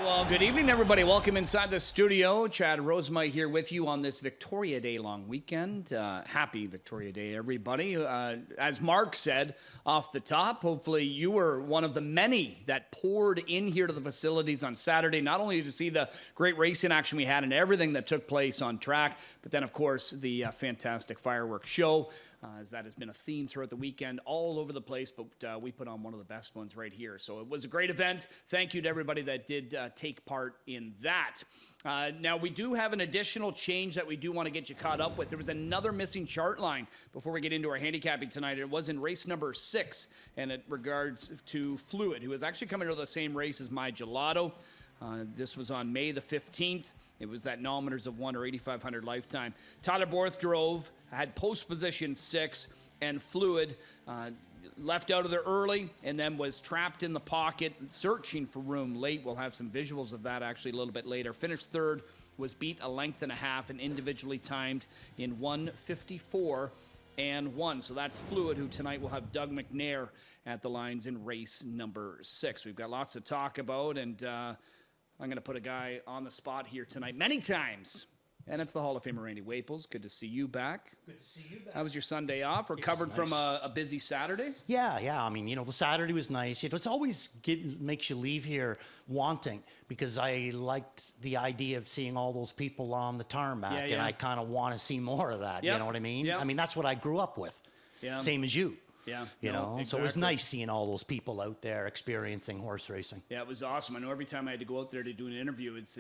Well, good evening, everybody. Welcome inside the studio. Chad Rosemite here with you on this Victoria Day long weekend. Happy Victoria Day, everybody. As Mark said off the top, hopefully you were one of the many that poured in here to the facilities on Saturday, not only to see the great racing action we had and everything that took place on track, but then, of course, the fantastic fireworks show. As that has been a theme throughout the weekend all over the place, but we put on one of the best ones right here. So it was a great event. Thank you to everybody that did take part in that. Now, we do have an additional change that we do want to get you caught up with. There was another missing chart line before we get into our handicapping tonight. It was in race number 6, and it regards to Fluid, who is actually coming to the same race as My Gelato. This was on May the 15th. It was that nominators of 1 or 8,500 lifetime. Tyler Borth drove, had post position 6, and Fluid left out of there early and then was trapped in the pocket searching for room late. We'll have some visuals of that actually a little bit later. Finished third, was beat a length and a half and individually timed in 1:54 and 1. So that's Fluid, who tonight will have Doug McNair at the lines in race number 6. We've got lots to talk about, and I'm going to put a guy on the spot here tonight many times, and it's the Hall of Famer Randy Waples. Good to see you back. Good to see you back. How was your Sunday off? Recovered from a busy Saturday? Yeah. I mean, the Saturday was nice. It's always makes you leave here wanting, because I liked the idea of seeing all those people on the tarmac, and I kind of want to see more of that. You know what I mean? I mean, that's what I grew up with. Same as you. Yeah. Exactly. So it was nice seeing all those people out there experiencing horse racing. Yeah, it was awesome. I know every time I had to go out there to do an interview, it's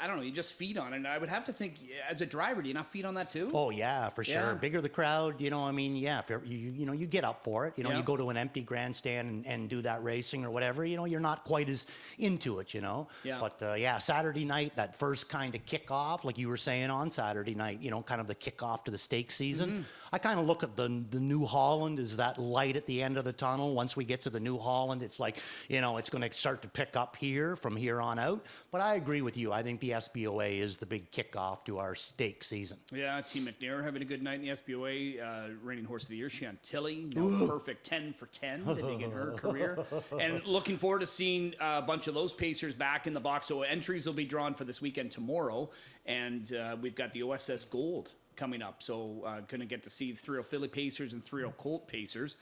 I don't know, you just feed on it. And I would have to think, as a driver, do you not feed on that too? Oh, yeah, for sure. Bigger the crowd, I mean, if you get up for it. You go to an empty grandstand and do that racing or whatever, you're not quite as into it, Yeah. But, Saturday night, that first kind of kickoff, like you were saying on Saturday night, kind of the kickoff to the stake season. Mm-hmm. I kind of look at the New Holland as that light at the end of the tunnel. Once we get to the New Holland, it's like, it's going to start to pick up here from here on out. But I agree with you. I think the SBOA is the big kickoff to our stake season. Yeah, Team McNair having a good night in the SBOA. Reigning Horse of the Year, Chantilly, perfect 10 for 10 to begin her career. And looking forward to seeing a bunch of those Pacers back in the box. So entries will be drawn for this weekend tomorrow. And we've got the OSS Gold coming up. So going to get to see 3-0 Philly Pacers and 3-0 Colt Pacers.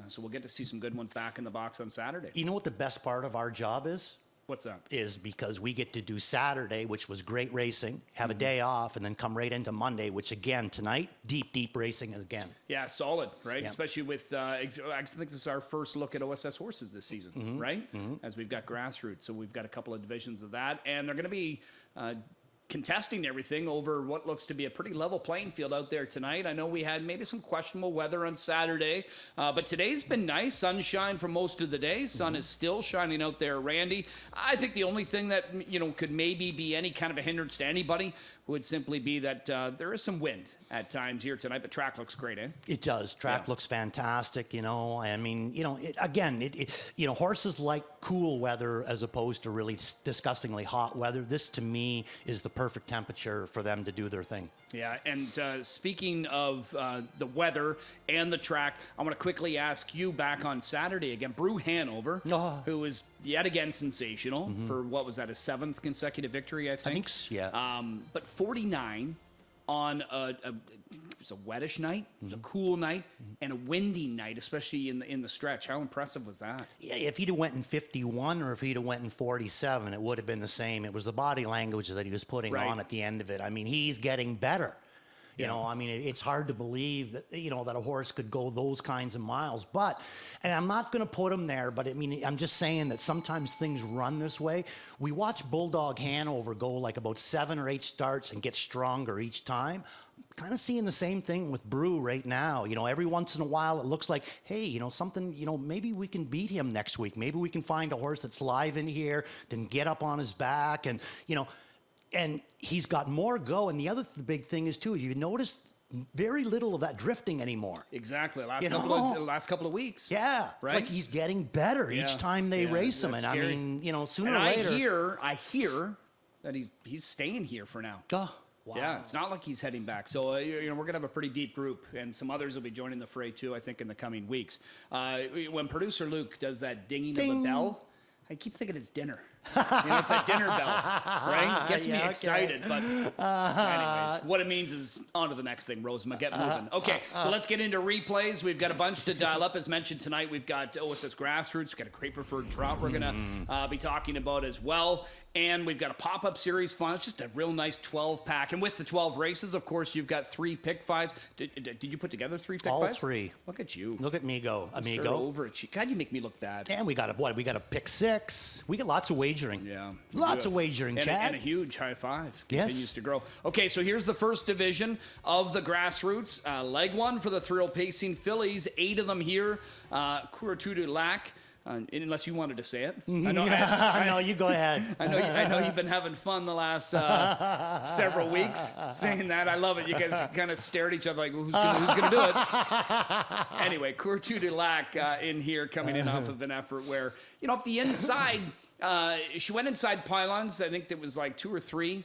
So we'll get to see some good ones back in the box on Saturday. You know what the best part of our job is? What's that? Is because we get to do Saturday, which was great racing, have a day off, and then come right into Monday, which again, tonight, deep racing again. Yeah, solid, right? Yeah. Especially with, I think this is our first look at OSS horses this season, right? As we've got grassroots. So we've got a couple of divisions of that, and they're going to be contesting everything over what looks to be a pretty level playing field out there tonight. I know we had maybe some questionable weather on Saturday, but today's been nice. Sunshine for most of the day. Sun is still shining out there, Randy. I think the only thing that, could maybe be any kind of a hindrance to anybody would simply be that there is some wind at times here tonight, but track looks great, eh? It does. Track looks fantastic, I mean, horses like cool weather as opposed to really disgustingly hot weather. This, to me, is the perfect temperature for them to do their thing. Yeah, and speaking of the weather and the track, I want to quickly ask you back on Saturday again, Brew Hanover, who was yet again sensational for, what was that, a 7th consecutive victory, I think? I think so, yeah. But 49 on it was a wettish night, it was a cool night, and a windy night, especially in the stretch. How impressive was that? Yeah, if he'd have went in 51 or if he'd have went in 47, it would have been the same. It was the body language that he was putting on at the end of it. I mean, he's getting better. I mean, it's hard to believe that, that a horse could go those kinds of miles. But, and I'm not going to put him there, but I mean, I'm just saying that sometimes things run this way. We watch Bulldog Hanover go like about 7 or 8 starts and get stronger each time. I'm kind of seeing the same thing with Brew right now. Every once in a while it looks like, hey, something, maybe we can beat him next week. Maybe we can find a horse that's live in here, then get up on his back and, and he's got more go. And the other big thing is, too, you notice very little of that drifting anymore. Exactly. Last couple of weeks. Yeah. Right? Like he's getting better each time they race him. And scary. I mean, sooner or later. I hear that he's staying here for now. Oh, wow. Yeah, it's not like he's heading back. So, we're going to have a pretty deep group, and some others will be joining the fray, too, I think, in the coming weeks. When producer Luke does that dinging of the bell, I keep thinking it's dinner. It's that dinner bell, right? It gets me Yeah, excited. But anyways, what it means is on to the next thing, Rosema. Get moving. Okay, so let's get into replays. We've got a bunch to dial up. As mentioned tonight, we've got OSS Grassroots. We've got a great preferred trout we're going to be talking about as well. And we've got a pop-up series fun. It's just a real nice 12-pack. And with the 12 races, of course, you've got 3 pick fives. Did you put together 3 pick All fives? 3. Look at you. Look at me go, Stir amigo. over it. God, you make me look bad. And we got we got a pick 6. We get lots of wagering. Yeah. Lots of wagering, and Chad. And a huge high five. Yes. Continues to grow. Okay, so here's the first division of the Grassroots. Leg 1 for the thrill pacing fillies. 8 of them here. Kuratudu Lac. Unless you wanted to say it. I know, No, you go ahead. I know you've been having fun the last several weeks saying that. I love it. You guys kind of stare at each other like, who's gonna do it? Anyway, Kuratudu Lac in here coming in off of an effort where, up the inside, she went inside pylons. I think there was like 2 or 3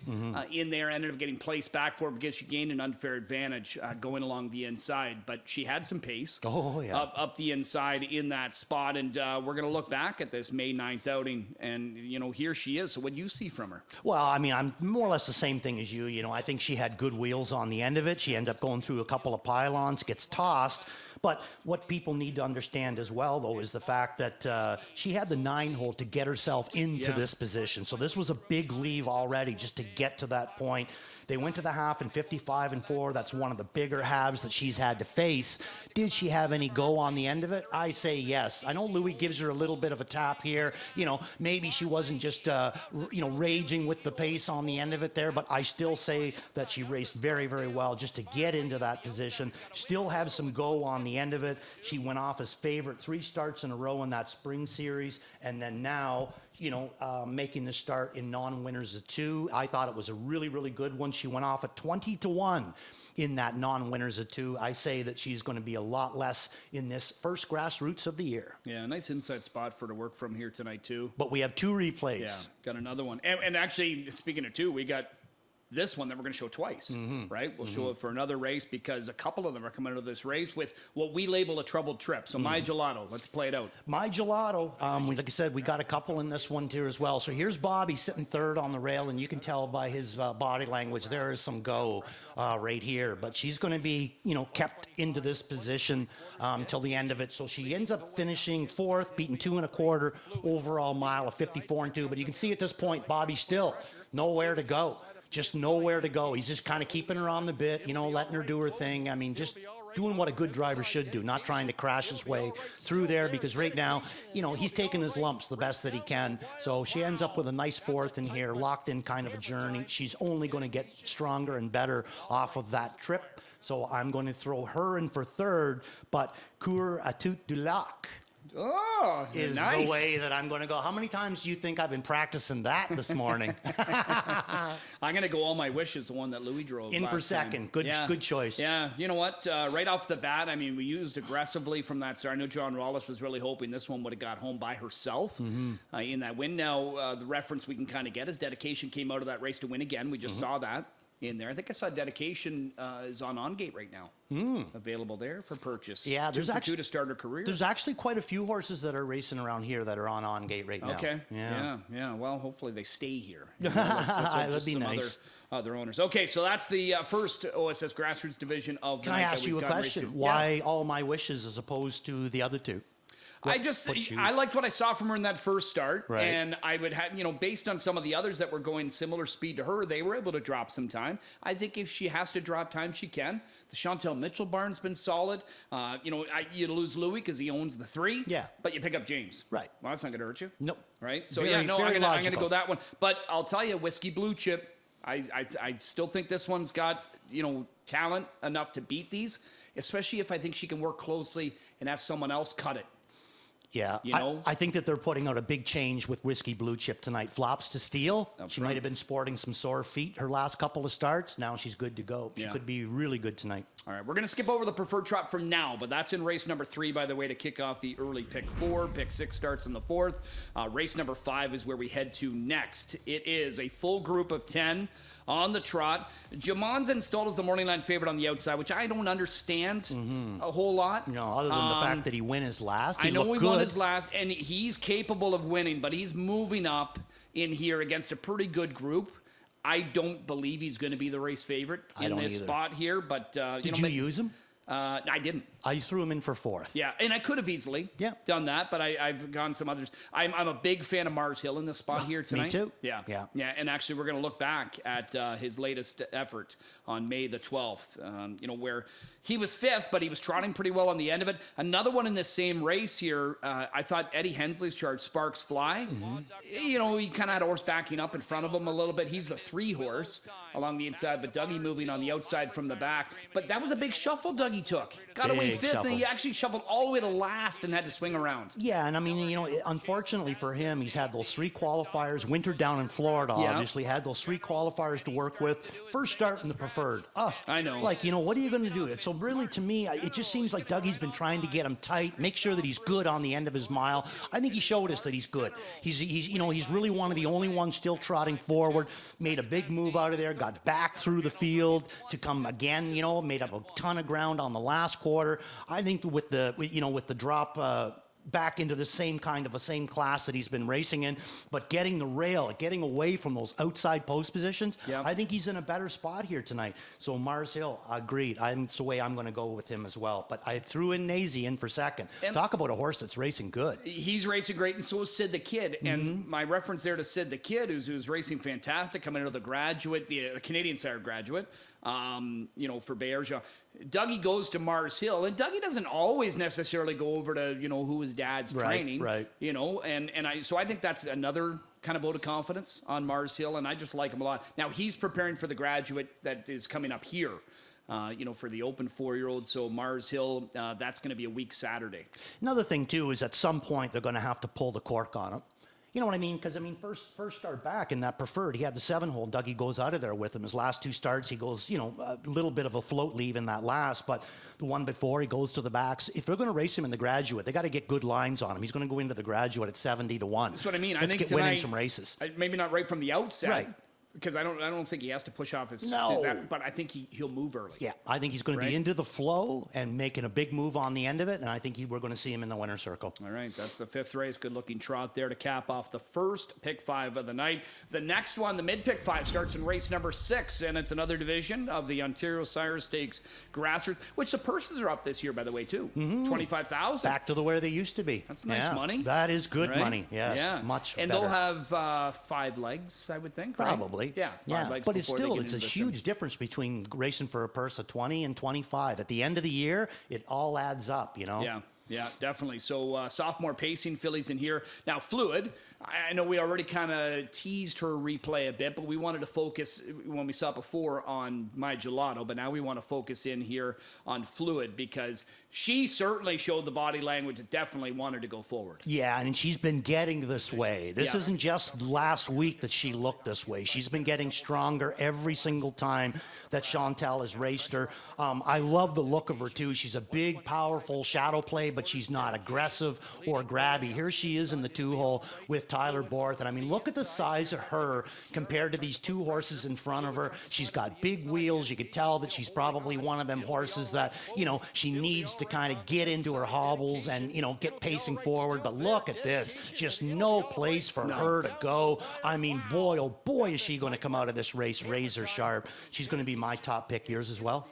in there. Ended up getting placed back for it because she gained an unfair advantage going along the inside. But she had some pace up the inside in that spot. And we're going to look back at this May 9th outing. And, here she is. So what do you see from her? Well, I mean, I'm more or less the same thing as you. I think she had good wheels on the end of it. She ended up going through a couple of pylons, gets tossed. But what people need to understand as well, though, is the fact that she had the 9-hole to get herself into this position. So this was a big leave already just to get to that point. They went to the half in 55-4. That's one of the bigger halves that she's had to face. Did she have any go on the end of it? I say yes. I know Louis gives her a little bit of a tap here. Maybe she wasn't just, raging with the pace on the end of it there, but I still say that she raced very, very well just to get into that position. Still have some go on the end of it. She went off as favorite 3 starts in a row in that spring series, and then now making the start in non-winners of 2. I thought it was a really, really good one. She went off at 20-1 in that non-winners of 2. I say that she's going to be a lot less in this first Grassroots of the year. Yeah, nice inside spot for her to work from here tonight, too. But we have 2 replays. Yeah, got another one. And actually, speaking of 2, we got this one that we're going to show twice, right? We'll show it for another race because a couple of them are coming out of this race with what we label a troubled trip. So My Gelato, let's play it out. My Gelato, like I said, we got a couple in this one too as well. So here's Bobby sitting third on the rail, and you can tell by his body language there is some go right here. But she's going to be, kept into this position till the end of it. So she ends up finishing 4th, beating 2 1/4 overall mile of 54-2. But you can see at this point, Bobby still nowhere to go. Just nowhere to go. He's just kind of keeping her on the bit, letting her do her thing. I mean, just doing what a good driver should do, not trying to crash his way through there, because right now, he's taking his lumps the best that he can. So she ends up with a nice 4th in here, locked in kind of a journey. She's only going to get stronger and better off of that trip. So I'm going to throw her in for 3rd, but Kuratudu Lac is nice. the way that I'm going to go. How many times do you think I've been practicing that this morning? I'm going to go All My Wishes, the one that Louis drove. In for second. Good choice. Yeah, you know what? Right off the bat, I mean, we used aggressively from that start. I know John Rawlis was really hoping this one would have got home by herself in that win. Now, the reference we can kind of get is Dedication came out of that race to win again. We just saw that in there. I think I saw Dedication is on Gate right now. Available there for purchase. Yeah, there's actually 2 to start her career. There's actually quite a few horses that are racing around here that are on Gate right now. Okay. Yeah. Well, hopefully they stay here. Let's hope That'd be nice. Other owners. Okay, so that's the first OSS Grassroots division of the Can I ask you a question? Why All My Wishes as opposed to the other 2? I liked what I saw from her in that first start, right. And I would have, based on some of the others that were going similar speed to her, they were able to drop some time. I think if she has to drop time, she can. The Chantel Mitchell barn's been solid. You lose Louis because he owns the 3. Yeah. But you pick up James. Right. Well, that's not going to hurt you. Nope. Right. So I'm going to go that one. But I'll tell you, Whiskey Blue Chip. I still think this one's got talent enough to beat these, especially if I think she can work closely and have someone else cut it. Yeah, I think that they're putting out a big change with Whiskey Blue Chip tonight. Flops to steel. She might have been sporting some sore feet her last couple of starts. Now she's good to go. She could be really good tonight. All right, we're going to skip over the preferred trot for now, but that's in race number 3, by the way, to kick off the early pick 4. Pick 6 starts in the 4th. Race number 5 is where we head to next. It is a full group of 10 on the trot. Jamon's installed as the morning line favorite on the outside, which I don't understand a whole lot. No, other than the fact that he won his last. I know he won his last, and he's capable of winning, but he's moving up. in here against a pretty good group. I don't believe he's going to be the race favorite in this spot here, but Did you use him? I didn't. I threw him in for 4th. Yeah, and I could have easily done that, but I've gone some others. I'm a big fan of Mars Hill in this spot here tonight. Me too. Yeah. And actually, we're going to look back at his latest effort on May the 12th, where he was 5th, but he was trotting pretty well on the end of it. Another one in this same race here, I thought Eddie Hensley's charge, Sparks Fly. He kind of had a horse backing up in front of him a little bit. He's the 3 horse along the inside, but Dougie moving on the outside from the back. But that was a big shuffle Dougie took. Got away 5th, and he actually shuffled all the way to last and had to swing around. Yeah, and I mean, unfortunately for him, he's had those 3 qualifiers. Winter down in Florida, obviously, had those 3 qualifiers to work with. First start in the preferred. Oh, I know. Like, what are you going to do? So really, to me, it just seems like Dougie's been trying to get him tight, make sure that he's good on the end of his mile. I think he showed us that he's good. He's really one of the only ones still trotting forward. Made a big move out of there, got back through the field to come again. Made up a ton of ground on the last quarter. I think with the drop back into the same class that he's been racing in, but getting the rail, getting away from those outside post positions, I think he's in a better spot here tonight. So Mars Hill, agreed. That's the way I'm going to go with him as well. But I threw in Nazy in for 2nd. And talk about a horse that's racing good. He's racing great, and so is Sid the Kid. And my reference there to Sid the Kid, who's racing fantastic, coming out of the graduate, the Canadian Sire graduate. For Berger. Dougie goes to Mars Hill, and Dougie doesn't always necessarily go over to, who his dad's training. Right. So I think that's another kind of vote of confidence on Mars Hill, and I just like him a lot. Now, he's preparing for the graduate that is coming up here. For the open 4-year-old. So Mars Hill, that's going to be a week Saturday. Another thing, too, is at some point they're going to have to pull the cork on him. You know what I mean? Because, first start back in that preferred, he had the 7-hole. Dougie goes out of there with him. His last 2 starts, he goes, a little bit of a float leave in that last. But the one before, he goes to the backs. If they're going to race him in the graduate, they got to get good lines on him. He's going to go into the graduate at 70-1. That's what I mean. Let's I think get winning some races. Maybe not right from the outset. Right. Because I don't think he has to push off his... No. But I think he'll move early. Yeah, I think he's going to be into the flow and making a big move on the end of it, and I think we're going to see him in the winner's circle. All right, that's the 5th race. Good-looking trot there to cap off the first pick 5 of the night. The next one, the mid-pick 5, starts in race number 6, and it's another division of the Ontario Sire Stakes Grassroots, which the purses are up this year, by the way, too. $25,000. Back to where they used to be. That's nice money. That is good money, yes. Yeah. Much and better. they'll have 5 legs, I would think, right? Probably. Yeah, 5 legs. But it's a huge difference between racing for a purse of 20 and 25. At the end of the year, it all adds up, Yeah, definitely. So sophomore pacing fillies in here. Now, Fluid, I know we already kind of teased her replay a bit, but we wanted to focus, when we saw it before, on My Gelato, but now we want to focus in here on Fluid because she certainly showed the body language that definitely wanted to go forward. Yeah, and she's been getting this way. This isn't just last week that she looked this way. She's been getting stronger every single time that Chantal has raced her. I love the look of her, too. She's a big, powerful shadow play, but she's not aggressive or grabby. Here she is in the 2-hole with Tyler Borth. And, look at the size of her compared to these 2 horses in front of her. She's got big wheels. You could tell that she's probably one of them horses that, she needs to kind of get into her hobbles and, get pacing forward. But look at this. Just no place for her to go. Boy, oh boy, is she going to come out of this race razor sharp. She's going to be my top pick. Yours as well?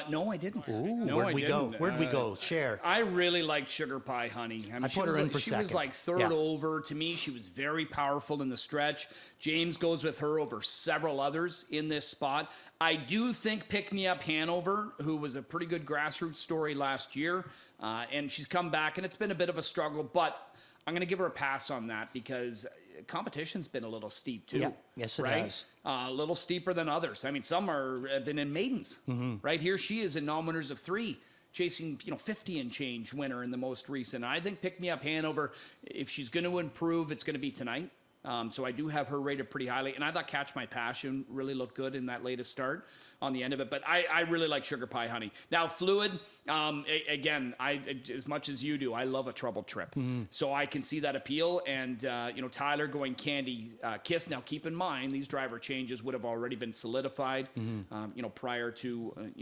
No, I didn't. Ooh, no, where'd we go? Where'd we go? Share. I really liked Sugar Pie Honey. I put her in for she second. was like third over. To me, she was very powerful in the stretch. James goes with her over several others in this spot. I do think Pick Me Up Hanover, who was a pretty good grassroots story last year, and she's come back, and it's been a bit of a struggle, but I'm going to give her a pass on that because competition's been a little steep too. Yeah. Yes, it has. A little steeper than others. Some have been in maidens. Right here, she is in non-winners of 3, chasing 50 and change winner in the most recent. I think Pick Me Up Hanover, if she's going to improve, it's going to be tonight. So I do have her rated pretty highly, and I thought Catch My Passion really looked good in that latest start on the end of it. But I really like Sugar Pie Honey. Now Fluid, again, as much as you do, I love a troubled trip, so I can see that appeal. And Tyler going Candy Kiss. Now keep in mind these driver changes would have already been solidified, prior to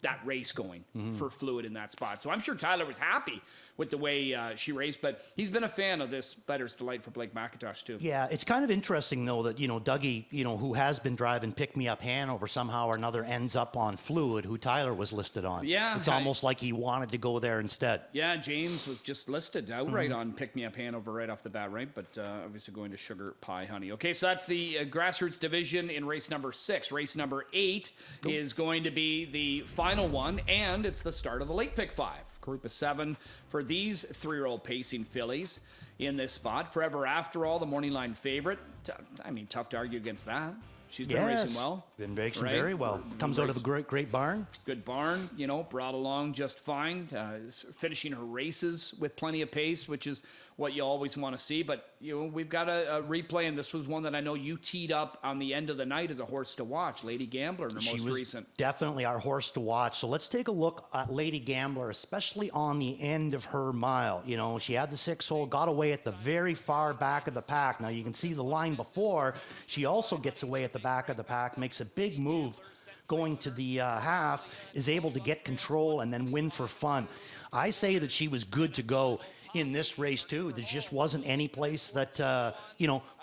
that race going for Fluid in that spot. So I'm sure Tyler was happy with the way she raced, but he's been a fan of this Bettor's Delight for Blake McIntosh too. Yeah, it's kind of interesting though that, Dougie, who has been driving Pick Me Up Hanover somehow or another ends up on Fluid, who Tyler was listed on. Yeah. It's almost like he wanted to go there instead. Yeah, James was just listed outright on Pick Me Up Hanover right off the bat, right? But obviously going to Sugar Pie Honey. Okay, so that's the grassroots division in race number 6. Race number 8 is going to be the final one, and it's the start of the late pick 5. Group of 7 for these 3-year-old pacing fillies in this spot. Forever After All, the morning line favorite. Tough to argue against that. She's been racing well. Been racing very well. Comes out of a great barn. Good barn, brought along just fine. Finishing her races with plenty of pace, which is what you always want to see. But, we've got a replay, and this was one that I know you teed up on the end of the night as a horse to watch. Lady Gambler in her most recent. Definitely our horse to watch. So let's take a look at Lady Gambler, especially on the end of her mile. She had the 6-hole, got away at the very far back of the pack. Now you can see the line before. She also gets away at the back of the pack, makes a big move going to the half, is able to get control and then win for fun. I say that she was good to go in this race too. There just wasn't any place that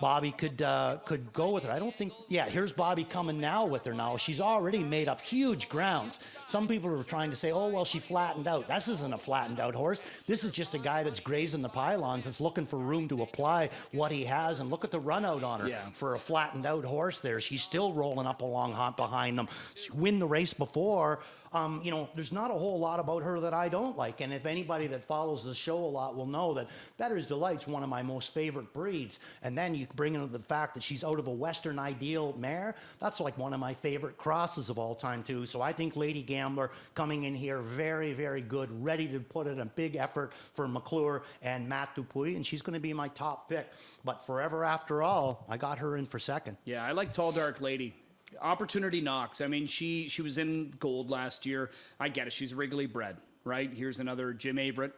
Bobby could go with her. I don't think. Yeah, here's Bobby coming now with her. Now she's already made up huge grounds. Some people are trying to say, oh well, she flattened out. This isn't a flattened out horse. This is just a guy that's grazing the pylons. That's looking for room to apply what he has. And look at the run out on her for a flattened out horse. There, she's still rolling up along behind them. She win the race before. There's not a whole lot about her that I don't like. And if anybody that follows the show a lot will know that Bettor's Delight's one of my most favorite breeds. And then you bring into the fact that she's out of a Western Ideal mare. That's like one of my favorite crosses of all time too. So I think Lady Gambler coming in here very, very good, ready to put in a big effort for McClure and Matt Dupuis. And she's going to be my top pick. But Forever After All, I got her in for second. Yeah, I like Tall Dark Lady. Opportunity knocks. She was in gold last year. I get it. She's Wrigley bred, right? Here's another Jim Averett.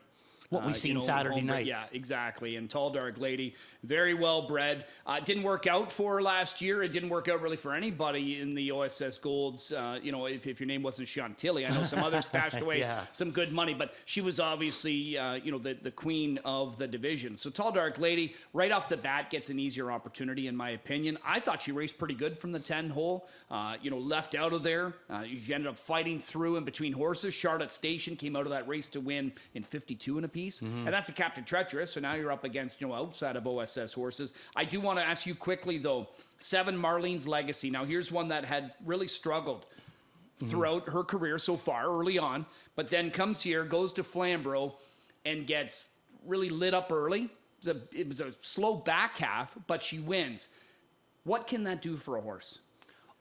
What we seen Saturday night. Yeah, exactly. And Tall Dark Lady, very well bred. Didn't work out for her last year. It didn't work out really for anybody in the OSS Golds. If your name wasn't Chantilly, I know some others stashed away some good money, but she was obviously, the queen of the division. So Tall Dark Lady, right off the bat, gets an easier opportunity, in my opinion. I thought she raced pretty good from the 10-hole. Left out of there. She ended up fighting through in between horses. Charlotte Station came out of that race to win in 52 and a piece. And that's a Captain Treacherous, so now you're up against, outside of OSS horses. I do want to ask you quickly, though, 7 Marlene's Legacy. Now, here's one that had really struggled throughout her career so far, early on, but then comes here, goes to Flamborough, and gets really lit up early. It was a slow back half, but she wins. What can that do for a horse?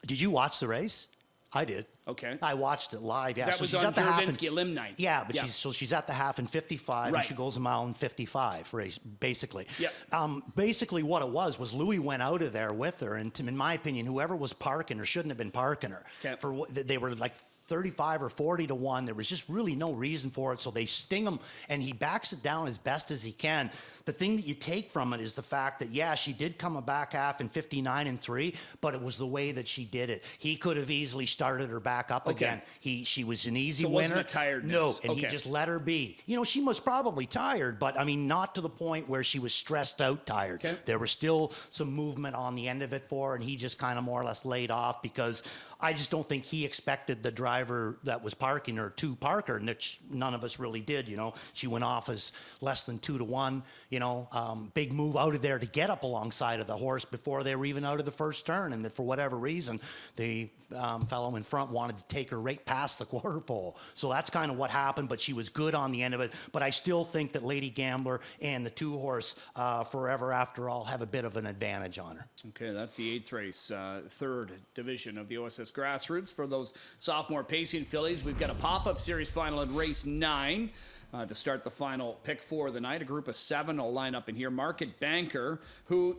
Did you watch the race? I did. Okay. I watched it live. Yeah. That was on Juravinsky Lim night. Yeah, but she's at the half in 55, and she goes a mile in 55 race, basically. Yeah. Basically, what it was Louis went out of there with her, and in my opinion, whoever was parking her shouldn't have been parking her. Okay. They were like 35 or 40 to 1. There was just really no reason for it. So they sting him, and he backs it down as best as he can. The thing that you take from it is the fact that, she did come a back half in 59 and 3, but it was the way that she did it. He could have easily started her back up again. She was an easy winner. Wasn't a tiredness. No, and he just let her be. She was probably tired, but not to the point where she was stressed out tired. Okay. There was still some movement on the end of it for her, and he just kind of more or less laid off because I just don't think he expected the driver that was parking her to park her, which none of us really did. She went off as less than 2 to 1. Big move out of there to get up alongside of the horse before they were even out of the first turn, and that for whatever reason, the fellow in front wanted to take her right past the quarter pole. So that's kind of what happened. But she was good on the end of it. But I still think that Lady Gambler and the 2-horse Forever After All have a bit of an advantage on her. Okay, that's the 8th race, 3rd division of the OSS Grassroots for those sophomore pacing fillies. We've got a pop-up series final in race 9 to start the final pick 4 of the night. A group of 7 will line up in here. Market Banker, who,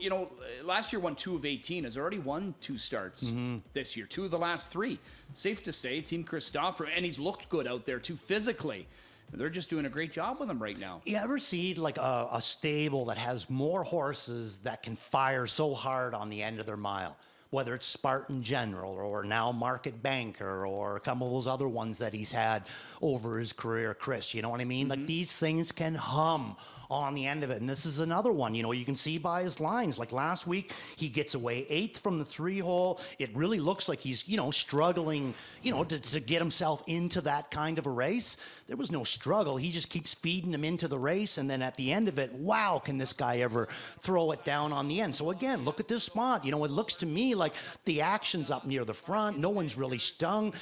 last year won 2 of 18, has already won 2 starts this year, 2 of the last 3. Safe to say, Team Christopher, and he's looked good out there too physically. They're just doing a great job with him right now. You ever see like a stable that has more horses that can fire so hard on the end of their mile? whether it's Spartan General or now Market Banker or some of those other ones that he's had over his career, Chris, you know what I mean? Like these things can hum on the end of it. And this is another one, you know, you can see by his lines. Like last week, he gets away 8th from the 3-hole. It really looks like he's, you know, struggling, you know, to get himself into that kind of a race. There was no struggle. He just keeps feeding him into the race. And then at the end of it, wow, can this guy ever throw it down on the end? So again, look at this spot. You know, it looks to me like the action's up near the front. No one's really strung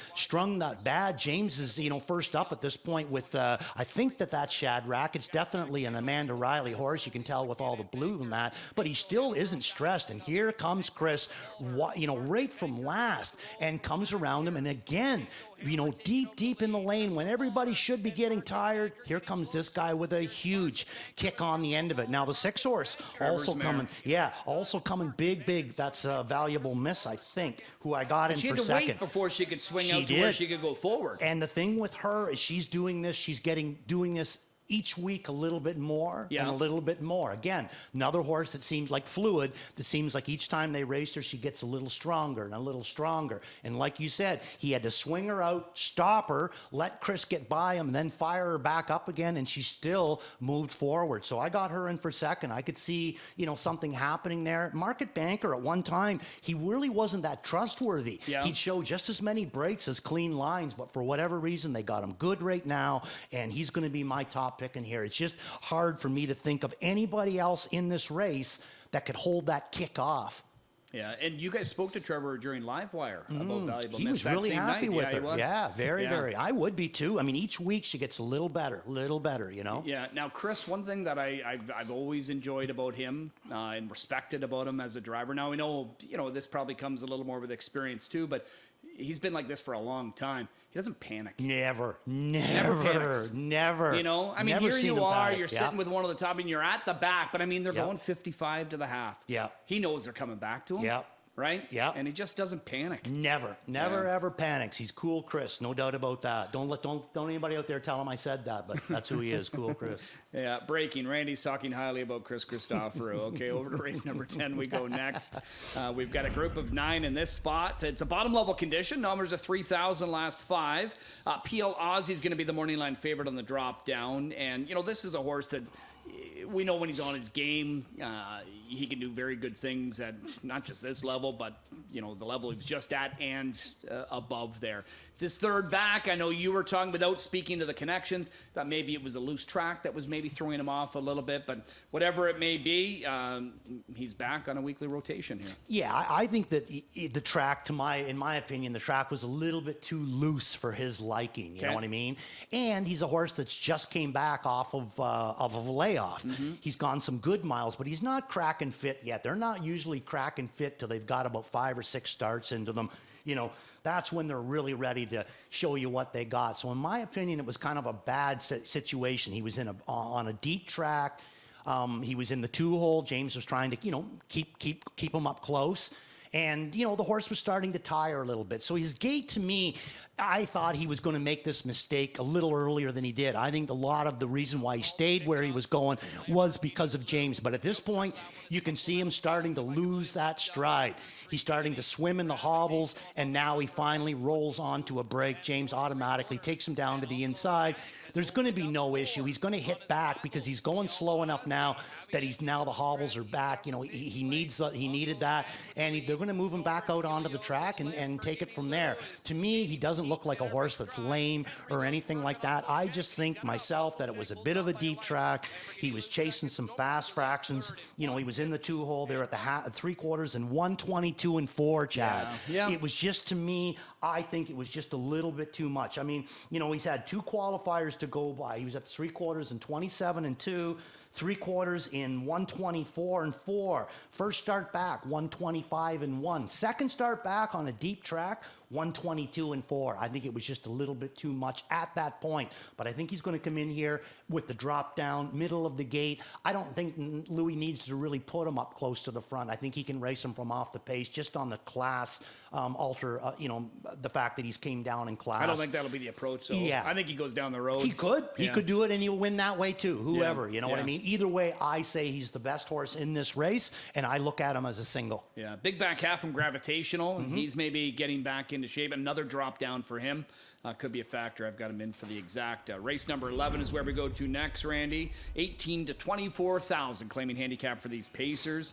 that bad. James is, you know, first up at this point with, I think that's Shadrach. It's definitely an Amanda Riley horse. You can tell with all the blue and that, but he still isn't stressed. And here comes Chris, you know, right from last and comes around him. And again, you know, deep in the lane when everybody should be getting tired, here comes this guy with a huge kick on the end of it. Now the 6-horse also coming, also coming big. That's a valuable miss, I think, who I got in for second. She had to wait before she could swing out to where she could go forward. And the thing with her is she's doing this, doing this each week a little bit more and a little bit more. Again, another horse that seems like fluid, that seems like each time they raced her, she gets a little stronger and a little stronger. And like you said, he had to swing her out, stop her, let Chris get by him, and then fire her back up again, and she still moved forward. So I got her in for second. I could see, you know, something happening there. Market Banker at one time, he really wasn't that trustworthy. He'd show just as many breaks as clean lines, but for whatever reason, they got him good right now, and he's going to be my top pick in here. It's just hard for me to think of anybody else in this race that could hold that kick off. Yeah, and you guys spoke to Trevor during Livewire about valuable. He was really happy with her. Yeah, very. I would be too. I mean, each week she gets a little better, you know? Yeah. Now, Chris, one thing that I've always enjoyed about him and respected about him as a driver. Now, we know, you know, this probably comes a little more with experience too, but he's been like this for a long time. He doesn't panic. Never. You know, I mean, Never here you are, panic. you're sitting with one of the top, and you're at the back, but I mean, they're going 55 to the half. Yeah. He knows they're coming back to him. Yeah. Right? Yeah. And he just doesn't panic. Never ever panics. He's cool Chris, no doubt about that. Don't anybody out there tell him I said that, but that's who he is, cool Chris. Yeah, breaking. Randy's talking highly about Chris Christoforou. Okay, over to race number 10 we go next. We've got a group of 9 in this spot. It's a bottom level condition. Numbers of 3,000 last 5. PL Ozzy's going to be the morning line favorite on the drop down. And, you know, this is a horse that we know when he's on his game, he can do very good things at not just this level, but, you know, the level he was just at and above there. It's his third back. I know you were talking, without speaking to the connections, that maybe it was a loose track that was maybe throwing him off a little bit, but whatever it may be, he's back on a weekly rotation here. Yeah, I think that the track, in my opinion, the track was a little bit too loose for his liking. You know what I mean? And he's a horse that's just came back off of a layoff. He's gone some good miles, but he's not crack and fit yet. They're not usually crack and fit till they've got about 5 or 6 starts into them. You know, that's when they're really ready to show you what they got. So in my opinion, it was kind of a bad situation. He was on a deep track. He was in the 2-hole. James was trying to, you know, keep him up close. And, you know, the horse was starting to tire a little bit. So his gait, to me, I thought he was going to make this mistake a little earlier than he did. I think a lot of the reason why he stayed where he was going was because of James. But at this point, you can see him starting to lose that stride. He's starting to swim in the hobbles, and now he finally rolls onto a break. James automatically takes him down to the inside. There's going to be no issue. He's going to hit back because he's going slow enough now that the hobbles are back. You know, he needed that, and they're going to move him back out onto the track and take it from there. To me, he doesn't look like a horse that's lame or anything like that. I just think myself that it was a bit of a deep track. He was chasing some fast fractions. You know, he was in the 2-hole there at the 3/4 and 122 and 4, Chad. Yeah. It was just, to me, I think it was just a little bit too much. I mean, you know, he's had 2 qualifiers to go by. He was at the 3/4 in 27 and 2. 3/4 in 124 and 4. First start back, 125 and 1. Second start back on a deep track, 122-4. I think it was just a little bit too much at that point. But I think he's going to come in here with the drop down, middle of the gate. I don't think Louis needs to really put him up close to the front. I think he can race him from off the pace, just on the class, the fact that he's came down in class. I don't think that'll be the approach, though. Yeah. I think he goes down the road. He could. He could do it, and he'll win that way, too. Whoever, you know what I Yeah. mean? Either way, I say he's the best horse in this race, and I look at him as a single. Yeah, big back half from Gravitational. He's maybe getting back into shape. Another drop down for him could be a factor. I've got him in for the exact. Race number 11 is where we go to next, Randy. 18 to 24,000 claiming handicap for these Pacers.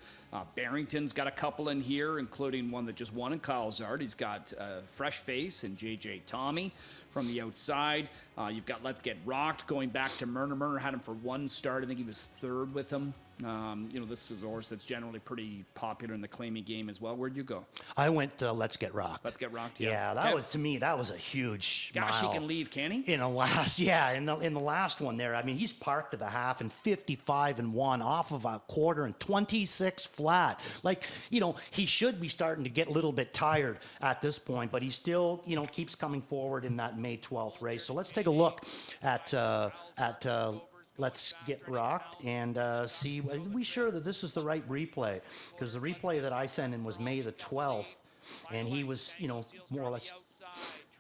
Barrington's got a couple in here, including one that just won in Kyle Zard. He's got Fresh Face and JJ Tommy from the outside. You've got Let's Get Rocked going back to Murner. Murner had him for one start. I think he was third with him. This is a horse that's generally pretty popular in the claiming game as well. Where'd you go? I went Let's Get Rocked. Let's Get Rocked. Yeah, that was, to me, that was a huge Gosh, mile. he can leave, can he? In the last one there, I mean, he's parked to the half and 55-1 off of a quarter and 26 flat. Like, he should be starting to get a little bit tired at this point, but he still, keeps coming forward in that May 12th race. So let's take a look at Let's Get Rocked and see. Are we sure that this is the right replay? Because the replay that I sent in was May the 12th, and he was, more or less.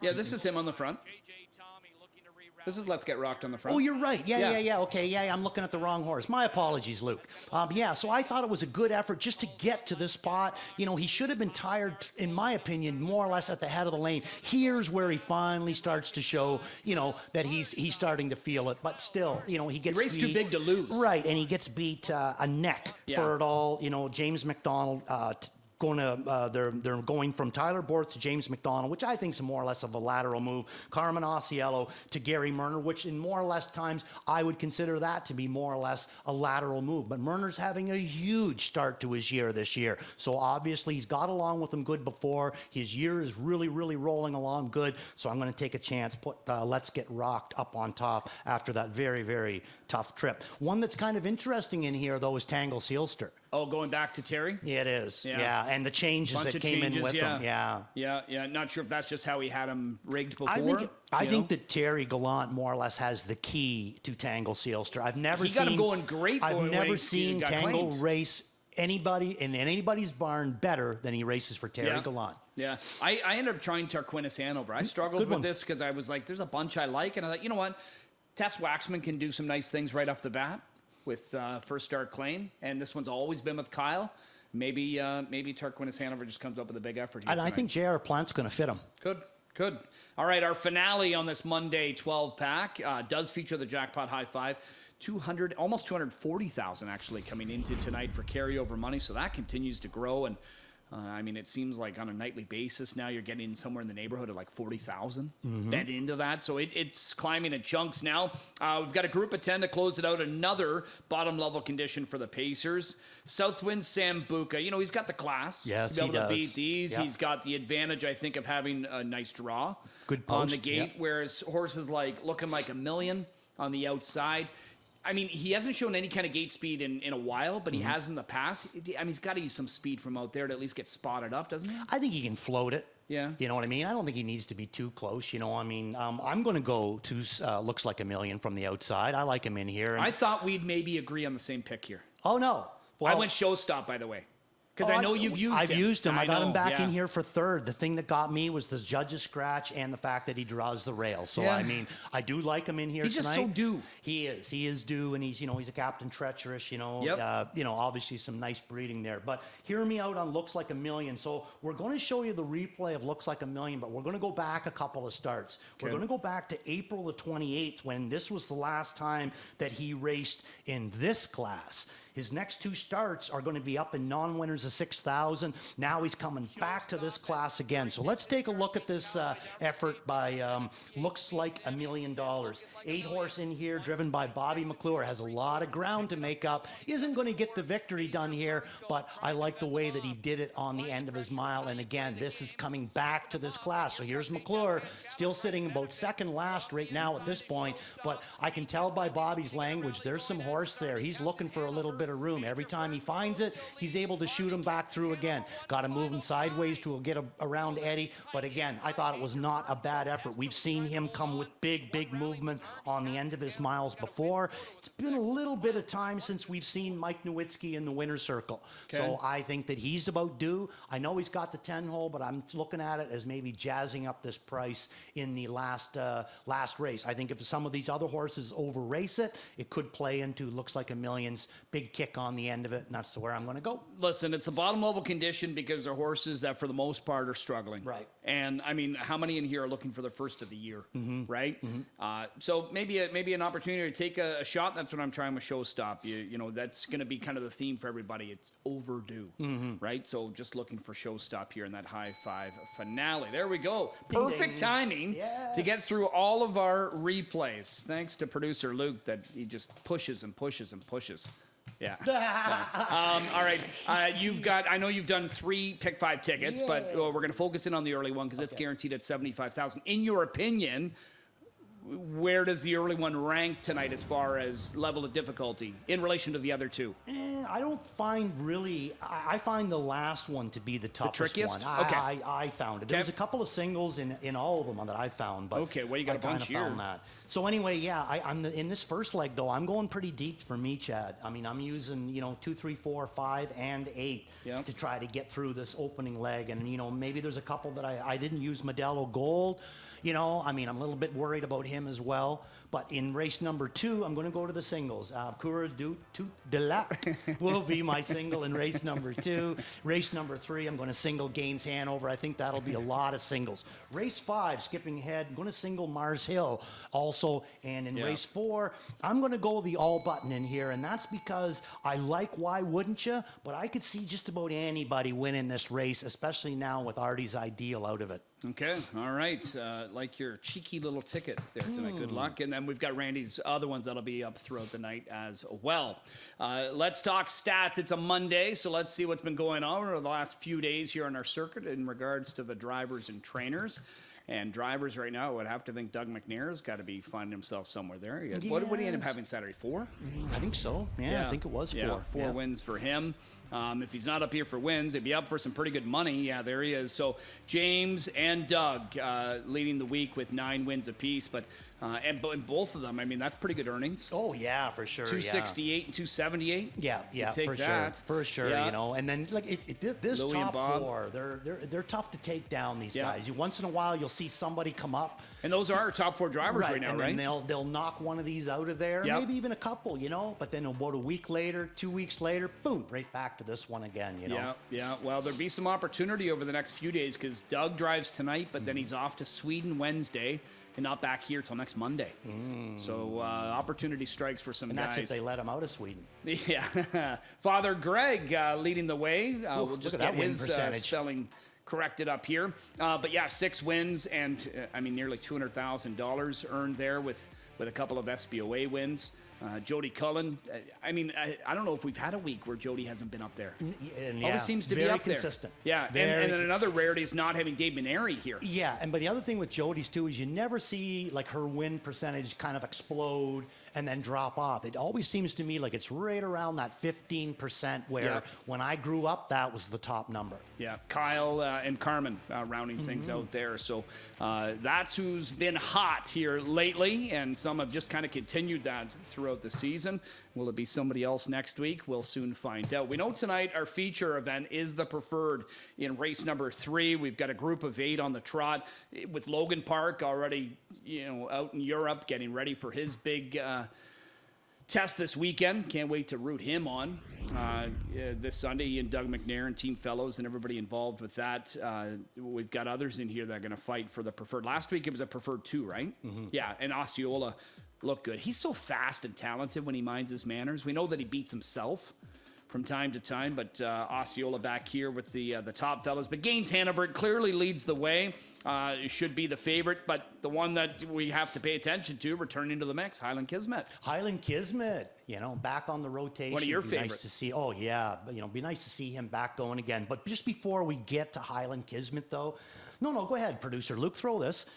Yeah, this is him on the front. This is Let's Get Rocked on the front. Oh, you're right. Yeah. Okay, yeah, I'm looking at the wrong horse. My apologies, Luke. So I thought it was a good effort just to get to this spot. He should have been tired, in my opinion, more or less at the head of the lane. Here's where he finally starts to show, that he's starting to feel it. But still, he gets raced too big to lose. Right, and he gets beat a neck for it all. James McDonald. They're going from Tyler Borth to James McDonald, which I think is more or less of a lateral move. Carmen Auciello to Gary Murner, which in more or less times I would consider that to be more or less a lateral move. But Murner's having a huge start to his year this year. So obviously he's got along with him good before. His year is really, really rolling along good. So I'm going to take a chance, put Let's Get Rocked up on top after that very, very tough trip. One that's kind of interesting in here, though, is Tangle Sealster. Oh, going back to Terry? Yeah, it is. Yeah. And the changes that came in with him. Yeah. Not sure if that's just how he had him rigged before. I think that Terry Gallant more or less has the key to Tangle Sealster. I've never got him going great. I've never seen Tangle race anybody in anybody's barn better than he races for Terry Gallant. Yeah. I ended up trying Tarquinius Hanover. I struggled with this because I was like, there's a bunch I like. And I thought, you know what? Tess Waxman can do some nice things right off the bat with first start claim, and this one's always been with Kyle. Maybe Tarquinius Hanover just comes up with a big effort here and tonight. I think J.R. Plant's going to fit him. Good. All right, our finale on this Monday 12 pack does feature the jackpot high five. Almost 240,000 actually coming into tonight for carryover money, so that continues to grow. And it seems like on a nightly basis now you're getting somewhere in the neighborhood of like 40,000 bet into that. So it's climbing in chunks now. We've got a group of 10 to close it out. Another bottom level condition for the Pacers. Southwind Sambuca. He's got the class. Yes, to be able to does. beat these. Yep. He's got the advantage, I think, of having a nice draw good post, on the gate, whereas horses like looking like a million on the outside. He hasn't shown any kind of gate speed in a while, but he has in the past. He's got to use some speed from out there to at least get spotted up, doesn't he? I think he can float it. Yeah. You know what I mean? I don't think he needs to be too close. I'm going to go to Looks Like a Million from the outside. I like him in here. I thought we'd maybe agree on the same pick here. Oh, no. Well, I went Showstop, by the way. Because I know you've used him. I've used him. I got him back in here for third. The thing that got me was the judge's scratch and the fact that he draws the rail. So, I do like him in here tonight. He's just so due. He is due, and he's a Captain Treacherous, obviously some nice breeding there. But hear me out on Looks Like a Million. So we're going to show you the replay of Looks Like a Million, but we're going to go back a couple of starts. Okay. We're going to go back to April the 28th when this was the last time that he raced in this class. His next two starts are going to be up in non-winners of 6,000. Now he's coming back to this class again. So let's take a look at this effort by Looks Like a Million. 8-horse in here, driven by Bobby McClure. Has a lot of ground to make up. Isn't going to get the victory done here, but I like the way that he did it on the end of his mile. And again, this is coming back to this class. So here's McClure, still sitting about second last right now at this point. But I can tell by Bobby's language, there's some horse there. He's looking for a little bit bit of room. Every time he finds it, he's able to shoot him back through again. Got to move him sideways to get around Eddie. But again, I thought it was not a bad effort. We've seen him come with big movement on the end of his miles before. It's been a little bit of time since we've seen Mike Nowitzki in the winner's circle. Okay. So I think that he's about due. I know he's got the 10 hole, but I'm looking at it as maybe jazzing up this price in the last race. I think if some of these other horses over race it, it could play into looks like a millions, big kick on the end of it, and that's where I'm going to go. Listen, it's the bottom level condition because they're horses that for the most part are struggling. Right. And I mean, how many in here are looking for the first of the year, right? So maybe an opportunity to take a shot. That's what I'm trying with Showstop. You know, that's going to be kind of the theme for everybody. It's overdue, right? So just looking for Showstop here in that high five finale. There we go. Perfect timing to get through all of our replays. Thanks to producer Luke that he just pushes and pushes and pushes. Yeah. All right. I know you've done 3 Pick 5 tickets, but we're going to focus in on the early one because it's guaranteed at $75,000. In your opinion, where does the early one rank tonight as far as level of difficulty in relation to the other 2? I don't find really. I find the last one to be the toughest trickiest one. I found it. There's a couple of singles in all of them that I found, but well, you got a bunch here. Found that. So anyway, I'm in this first leg though. I'm going pretty deep for me, Chad. I mean, I'm using 2, 3, 4, 5, and 8 to try to get through this opening leg, and maybe there's a couple that I didn't use. Modelo Gold. I mean, I'm a little bit worried about him as well. But in race number 2, I'm going to go to the singles. Coureur de Lac will be my single in race number 2. Race number 3, I'm going to single Gaines Hanover. I think that'll be a lot of singles. Race 5, skipping ahead, I'm going to single Mars Hill also. And in race 4, I'm going to go the all button in here. And that's because I like Why Wouldn't You? But I could see just about anybody winning this race, especially now with Artie's Ideal out of it. Okay, all right. Like your cheeky little ticket there tonight. Good luck. And then we've got Randy's other ones that'll be up throughout the night as well. Let's talk stats. It's a Monday, so let's see what's been going on over the last few days here on our circuit in regards to the drivers and trainers. And drivers right now, I would have to think Doug McNair's got to be finding himself somewhere there. What did he end up having Saturday? 4? I think so. Yeah, I think it was 4. Yeah, 4 wins for him. If he's not up here for wins, he'd be up for some pretty good money. Yeah, there he is. So James and Doug leading the week with 9 wins apiece. But and both of them, I mean, that's pretty good earnings. Oh, yeah, for sure. 268 and 278. Yeah, take that. For sure. Yeah. And then like this Louis top and 4, they're tough to take down. These guys. Once in a while, you'll see somebody come up. And those are our top 4 drivers right now, and right? And then they'll knock one of these out of there, maybe even a couple, But then about a week later, 2 weeks later, boom, right back to this one again, Yeah. Well, there'll be some opportunity over the next few days because Doug drives tonight, but then he's off to Sweden Wednesday and not back here till next Monday. So opportunity strikes for some and guys. That's if they let him out of Sweden. Yeah. Father Greg leading the way. We'll just get his spelling corrected up here. But yeah, 6 wins and nearly $200,000 earned there with a couple of SBOA wins. Jody Cullen, I don't know if we've had a week where Jody hasn't been up there. Always seems to be up consistent. there. Yeah, and then another rarity is not having Dave Maneri here. Yeah, but the other thing with Jody's too is you never see like her win percentage kind of explode and then drop off. It always seems to me like it's right around that 15% where when I grew up, that was the top number. Yeah, Kyle and Carmen rounding things out there. So that's who's been hot here lately, and some have just kind of continued that throughout the season. Will it be somebody else next week? We'll soon find out. We know tonight our feature event is the Preferred in race number 3. We've got a group of 8 on the trot with Logan Park already, out in Europe getting ready for his big test this weekend. Can't wait to root him on this Sunday. He and Doug McNair and Team Fellows and everybody involved with that. We've got others in here that are going to fight for the Preferred. Last week it was a Preferred 2, right? Yeah, and Osceola looked good. He's so fast and talented when he minds his manners. We know that he beats himself from time to time, but Osceola back here with the top fellas. But Gaines Hanover clearly leads the way. Should be the favorite, but the one that we have to pay attention to, returning to the mix, Highland Kismet. Highland Kismet, back on the rotation. One of your favorites. Nice to see. Oh yeah, be nice to see him back going again. But just before we get to Highland Kismet, though, no, go ahead, producer Luke, throw this.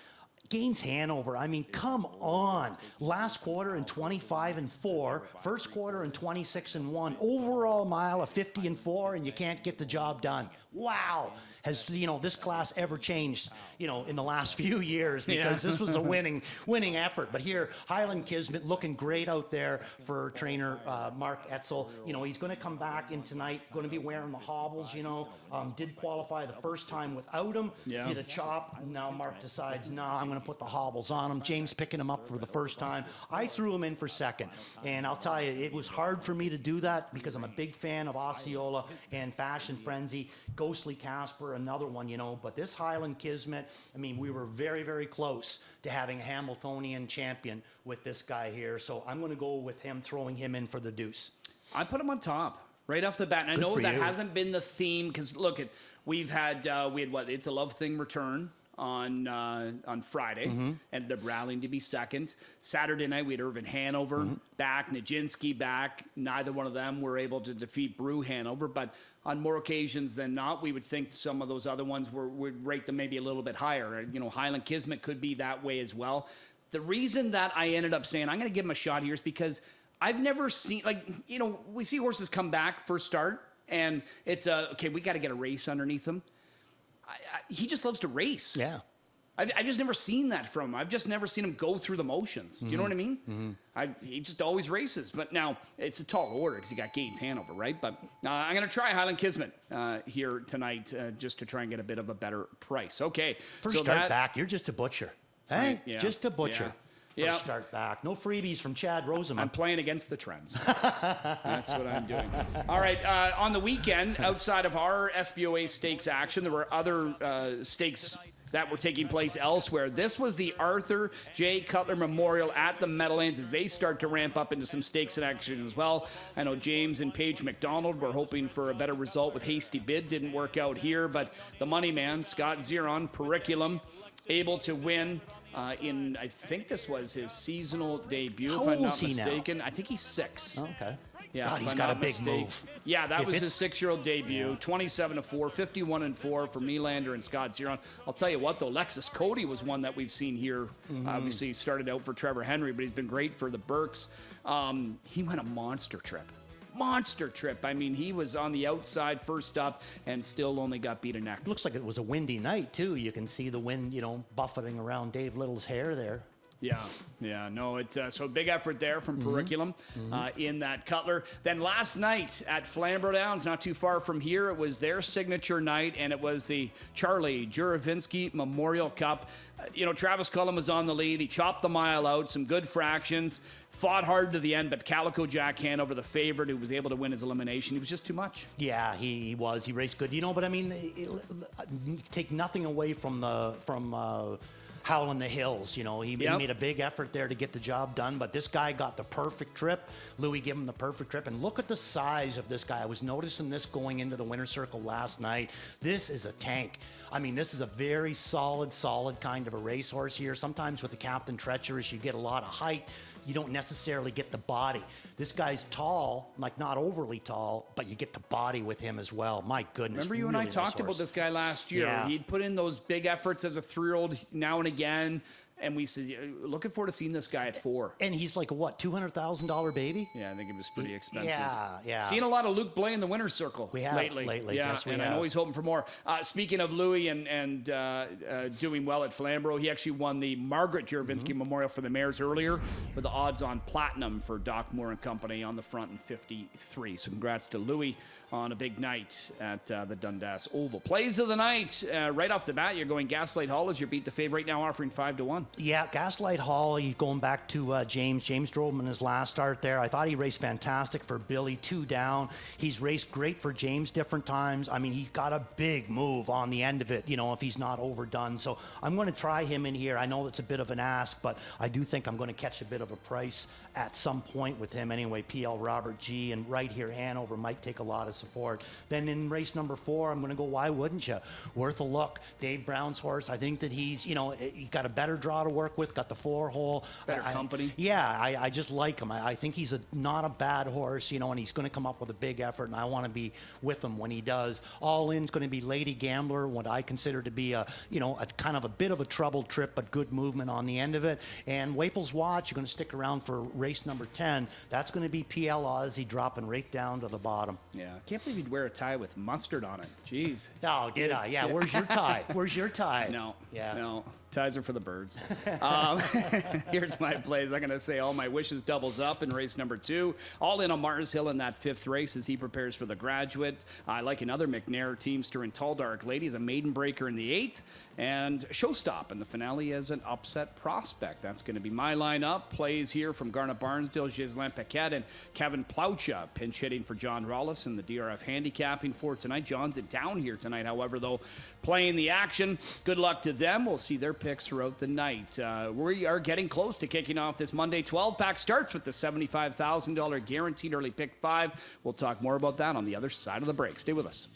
Gaines Hanover, I mean, come on. Last quarter in 25-4, first quarter in 26-1, overall mile of 50-4, and you can't get the job done. Wow. Has this class ever changed in the last few years, because this was a winning effort. But here, Highland Kismet looking great out there for trainer Mark Etzel. He's going to come back in tonight, going to be wearing the hobbles. Did qualify the first time without him, did a chop. Now Mark decides, no, I'm going to put the hobbles on him. James picking him up for the first time. I threw him in for second, and I'll tell you, it was hard for me to do that because I'm a big fan of Osceola and Fashion Frenzy. Ghostly Casper, another one, but this Highland Kismet, I mean, we were very, very close to having a Hamiltonian champion with this guy here. So I'm going to go with him, throwing him in for the deuce. I put him on top right off the bat. And I know that hasn't been the theme, because look, we had what, It's a Love Thing return on Friday, ended up rallying to be second. Saturday night, we had Irvin Hanover back, Nijinsky back. Neither one of them were able to defeat Brew Hanover, but on more occasions than not, we would think some of those other ones would rate them maybe a little bit higher. Highland Kismet could be that way as well. The reason that I ended up saying I'm going to give him a shot here is because I've never seen, we see horses come back first start, and it's okay, we got to get a race underneath them. He just loves to race. Yeah. I've just never seen that from him. I've just never seen him go through the motions. Do you know what I mean? He just always races. But now, it's a tall order because he got Gaines Hanover, right? But I'm going to try Highland Kismet here tonight just to try and get a bit of a better price. Okay. First start back, you're just a butcher. Hey? Yeah. Just a butcher. Yeah. First start back. No freebies from Chad Roseman. I'm playing against the trends. That's what I'm doing. All right. On the weekend, outside of our SBOA stakes action, there were other stakes that were taking place elsewhere. This was the Arthur J. Cutler Memorial at the Meadowlands as they start to ramp up into some stakes in action as well. I know James and Paige McDonald were hoping for a better result with Hasty Bid. Didn't work out here, but the money man, Scott Zeron, Periculum, able to win in, I think this was his seasonal debut, if I'm not mistaken. I think he's 6. Okay. Yeah, God, he's got a big move. Yeah, that was his 6-year-old debut. 27-4, 51-4 for Melander and Scott Zeron. I'll tell you what, though, Lexus Cody was one that we've seen here. Obviously, he started out for Trevor Henry, but he's been great for the Burks. He went a monster trip. I mean, he was on the outside first up and still only got beat a neck. Looks like it was a windy night, too. You can see the wind, buffeting around Dave Little's hair there. Yeah, no, so big effort there from Periculum in that Cutler. Then last night at Flamborough Downs, not too far from here, it was their signature night, and it was the Charlie Juravinsky Memorial Cup. Travis Cullum was on the lead. He chopped the mile out, some good fractions, fought hard to the end, but Calico Jack Hanover, the favorite, who was able to win his elimination, he was just too much. Yeah, he was. He raced good. But I mean, take nothing away from Howlin' the Hills. He made a big effort there to get the job done, but this guy got the perfect trip. Louis gave him the perfect trip, and look at the size of this guy. I was noticing this going into the winner's circle last night. This is a tank. I mean, this is a very solid kind of a racehorse here. Sometimes with the Captain Treacherous, you get a lot of height. You don't necessarily get the body. This guy's tall, not overly tall, but you get the body with him as well. My goodness. Remember you and I talked about this guy last year. Yeah. He'd put in those big efforts as a 3-year-old now and again. And we said, looking forward to seeing this guy at 4. And he's like a what, $200,000 baby? Yeah, I think it was pretty expensive. Yeah. Seen a lot of Luke Blay in the winner's circle. We have lately. Yeah, yes, we have. I know he's hoping for more. Speaking of Louis and doing well at Flamborough, he actually won the Margaret Juravinsky Memorial for the Mares earlier with the odds on platinum for Doc Moore and Company on the front in 53. So congrats to Louis on a big night at the Dundas Oval. Plays of the night, right off the bat, you're going Gaslight Hall as your beat the favorite right now, offering 5-1. Yeah, Gaslight Hall, he's going back to James. James drove him in his last start there. I thought he raced fantastic for Billy, 2 down. He's raced great for James different times. I mean, he's got a big move on the end of it, if he's not overdone. So I'm going to try him in here. I know it's a bit of an ask, but I do think I'm going to catch a bit of a price at some point with him anyway. PL Robert G and right here Hanover might take a lot of support. Then in race number 4, I'm going to go Why Wouldn't You? Worth a look. Dave Brown's horse, I think that he's got a better draw draw to work with, got the 4-hole. Better company. I just like him. I think he's not a bad horse, you know, and he's going to come up with a big effort, and I want to be with him when he does. All in's going to be Lady Gambler, what I consider to be a kind of a bit of a troubled trip, but good movement on the end of it. And Waples Watch, you're going to stick around for race number 10. That's going to be PL Aussie dropping right down to the bottom. Yeah, I can't believe you'd wear a tie with mustard on it. Jeez. Oh, did I? Yeah. Where's your tie? Where's your tie? No. Yeah. No. Ties are for the birds. Here's my plays. I'm going to say all my wishes doubles up in race number 2. All in on Mars Hill in that 5th race as he prepares for the Graduate. I like another McNair teamster in Tall Dark Lady as a maiden breaker in the 8th. And Showstop in the finale as an upset prospect. That's going to be my lineup. Plays here from Garnet Barnsdale, Ghislain Paquette, and Kevin Plaucha. Pinch hitting for John Rollis in the DRF handicapping for tonight. John's in town here tonight, however, though, playing the action. Good luck to them. We'll see their picks throughout the night. We are getting close to kicking off this Monday 12-pack. Starts with the $75,000 guaranteed early pick 5. We'll talk more about that on the other side of the break. Stay with us.